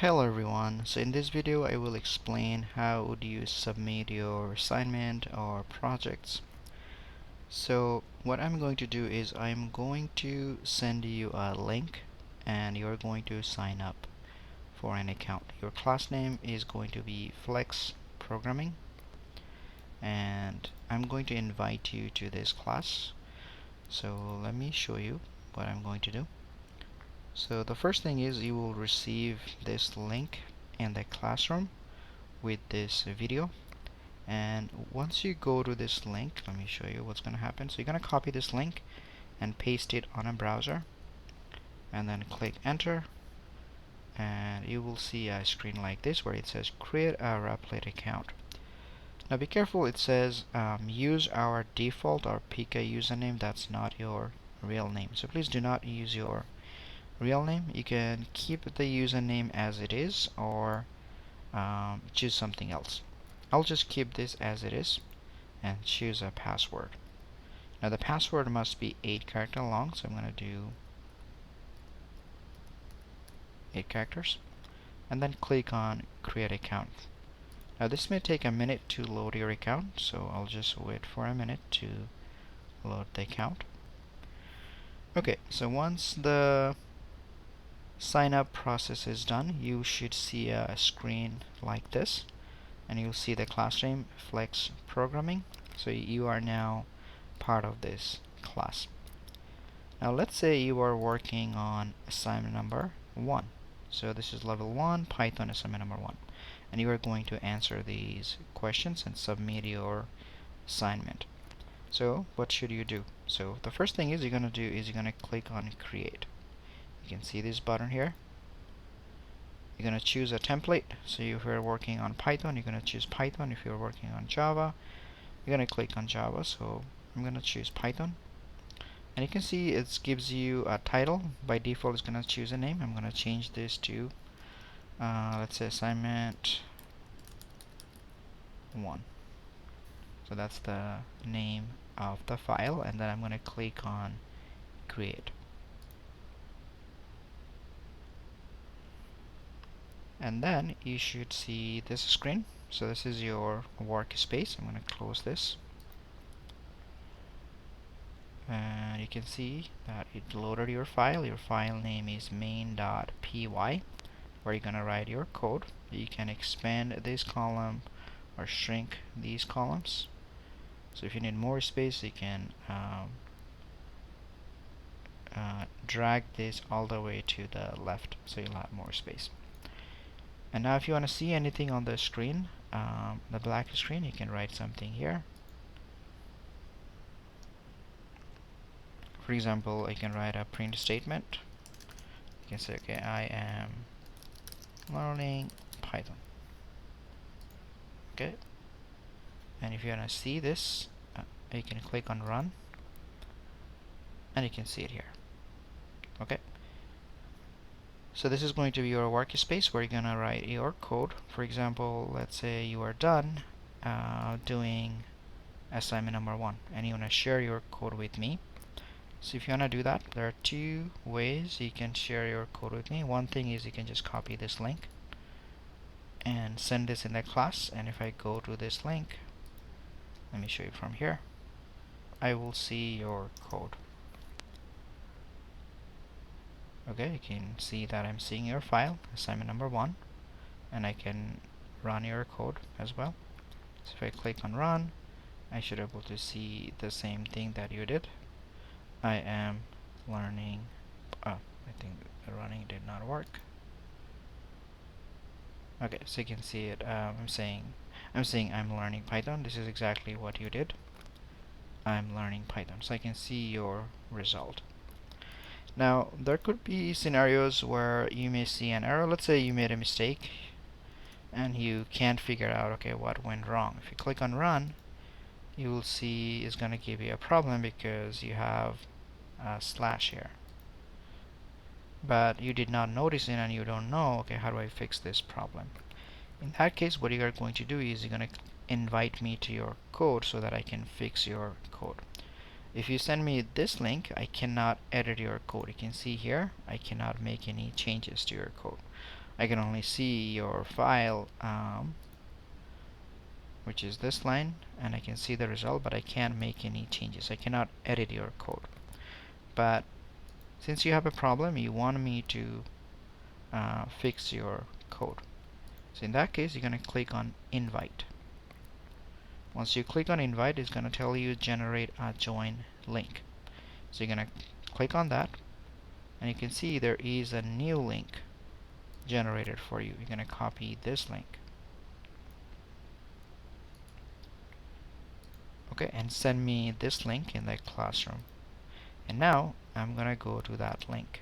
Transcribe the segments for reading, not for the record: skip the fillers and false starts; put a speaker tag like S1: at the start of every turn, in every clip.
S1: Hello everyone, so in this video I will explain how do you submit your assignment or projects. So what I'm going to do is I'm going to send you a link and you're going to sign up for an account. Your class name is going to be Flex Programming and I'm going to invite you to this class. So let me show you what I'm going to do. So the first thing is you will receive this link in the classroom with this video, and once you go to this link, let me show you what's going to happen. So you're going to copy this link and paste it on a browser and then click enter, and you will see a screen like this where it says create a Replit account. Now be careful, it says use our default or pick a username that's not your real name. So please do not use your real name. You can keep the username as it is or choose something else. I'll just keep this as it is and choose a password. Now the password must be 8 characters long, so I'm going to do 8 characters and then click on create account. Now this may take a minute to load your account, so I'll just wait for a minute to load the account. Okay, so once the sign up process is done, you should see a screen like this, and you'll see the class name Flex Programming. So you are now part of this class. Now let's say you are working on assignment number 1. So this is level 1 Python assignment number 1, and you are going to answer these questions and submit your assignment. So what should you do? So the first thing is you're going to do is you're going to click on create. You can see this button here. You're going to choose a template. So if you're working on Python, you're going to choose Python. If you're working on Java, you're going to click on Java. So I'm going to choose Python. And you can see it gives you a title. By default, it's going to choose a name. I'm going to change this to, let's say, assignment 1. So that's the name of the file. And then I'm going to click on create. And then you should see this screen. So this is your workspace. I'm going to close this, and you can see that it loaded your file. Your file name is main.py, where you're going to write your code. You can expand this column or shrink these columns. So if you need more space, you can drag this all the way to the left, so you'll have more space. And now if you want to see anything on the screen, the black screen, you can write something here. For example, I can write a print statement. You can say, okay, I am learning Python. Okay. And if you want to see this, you can click on run, and you can see it here. Okay. So this is going to be your workspace where you're going to write your code. For example, let's say you are done doing assignment number 1 and you want to share your code with me. So if you want to do that, there are 2 ways you can share your code with me. One thing is you can just copy this link and send this in the class, and if I go to this link, let me show you from here, I will see your code. Okay, you can see that I'm seeing your file, assignment number 1, and I can run your code as well. So if I click on run, I should be able to see the same thing that you did. I am learning, I think the running did not work. Okay, so you can see it, I'm saying I'm learning Python. This is exactly what you did. I'm learning Python. So I can see your result. Now, there could be scenarios where you may see an error. Let's say you made a mistake and you can't figure out, okay, what went wrong. If you click on run, you will see it's going to give you a problem because you have a slash here. But you did not notice it and you don't know, okay, how do I fix this problem? In that case, what you are going to do is you're going to invite me to your code so that I can fix your code. If you send me this link, I cannot edit your code. You can see here, I cannot make any changes to your code. I can only see your file, which is this line, and I can see the result, but I can't make any changes. I cannot edit your code. But since you have a problem, you want me to fix your code. So in that case, you're going to click on invite. Once you click on invite, it's going to tell you generate a join link. So you're going to click on that, and you can see there is a new link generated for you. You're going to copy this link. Okay, and send me this link in the classroom. And now I'm going to go to that link.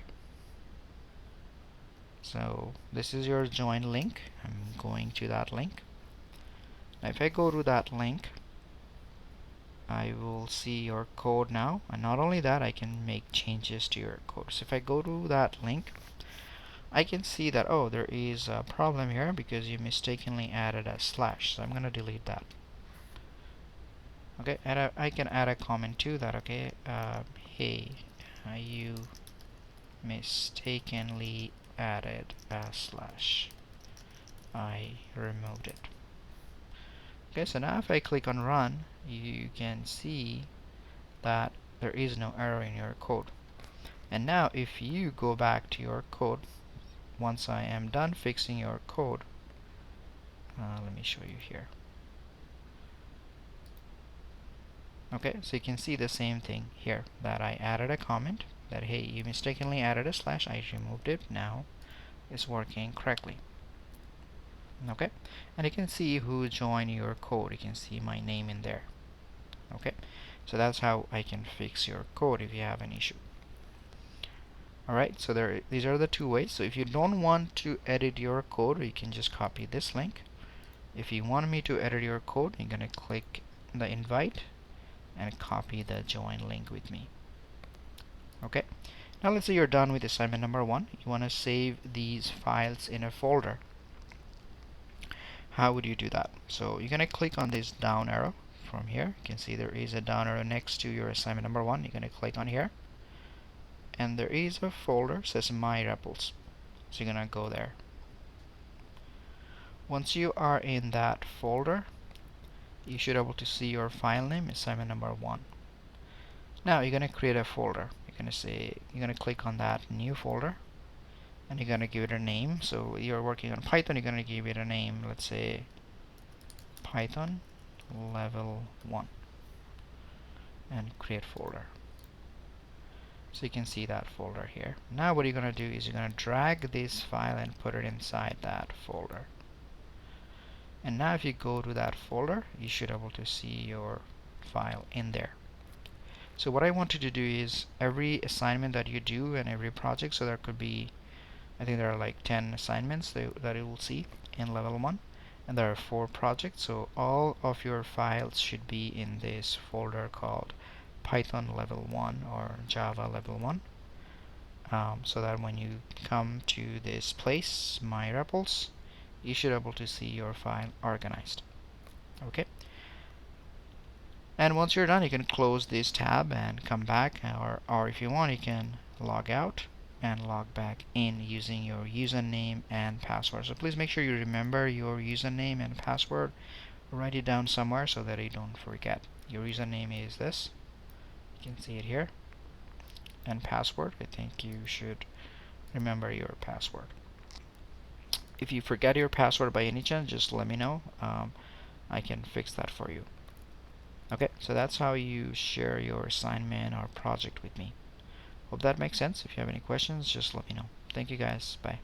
S1: So this is your join link. I'm going to that link. Now if I go to that link, I will see your code now, and not only that, I can make changes to your code. So if I go to that link, I can see that, oh, there is a problem here because you mistakenly added a slash. So I'm going to delete that. Okay, and I can add a comment to that. Okay, hey, you mistakenly added a slash. I removed it. Okay, so now if I click on run, you can see that there is no error in your code. And now if you go back to your code, once I am done fixing your code, let me show you here. Okay, so you can see the same thing here, that I added a comment that, hey, you mistakenly added a slash, I removed it, now it's working correctly. Okay, and you can see who joined your code. You can see my name in there. Okay, so that's how I can fix your code if you have an issue. Alright, so these are the two ways. So if you don't want to edit your code, you can just copy this link. If you want me to edit your code, you're going to click the invite and copy the join link with me. Okay, now let's say you're done with assignment number 1. You want to save these files in a folder. How would you do that? So you're going to click on this down arrow from here. You can see there is a down arrow next to your assignment number 1. You're going to click on here, and there is a folder says my repos. So you're going to go there. Once you are in that folder, you should be able to see your file name, assignment number 1. Now you're going to create a folder. You're going to click on that new folder, and you're going to give it a name. So you're working on Python, you're going to give it a name, let's say Python level 1, and create folder. So you can see that folder here. Now what you're going to do is you're going to drag this file and put it inside that folder. And now if you go to that folder, you should be able to see your file in there. So what I want you to do is every assignment that you do and every project, so there could be, I think there are like 10 assignments that you will see in level 1, and there are 4 projects, so all of your files should be in this folder called Python level 1 or Java level 1, so that when you come to this place, my repos, you should be able to see your file organized. Okay, and once you're done, you can close this tab and come back, or if you want, you can log out and log back in using your username and password. So please make sure you remember your username and password. Write it down somewhere so that you don't forget. Your username is this, you can see it here, and password, I think you should remember your password. If you forget your password by any chance, just let me know. I can fix that for you. Okay, so that's how you share your assignment or project with me. Hope that makes sense. If you have any questions, just let me know. Thank you guys. Bye.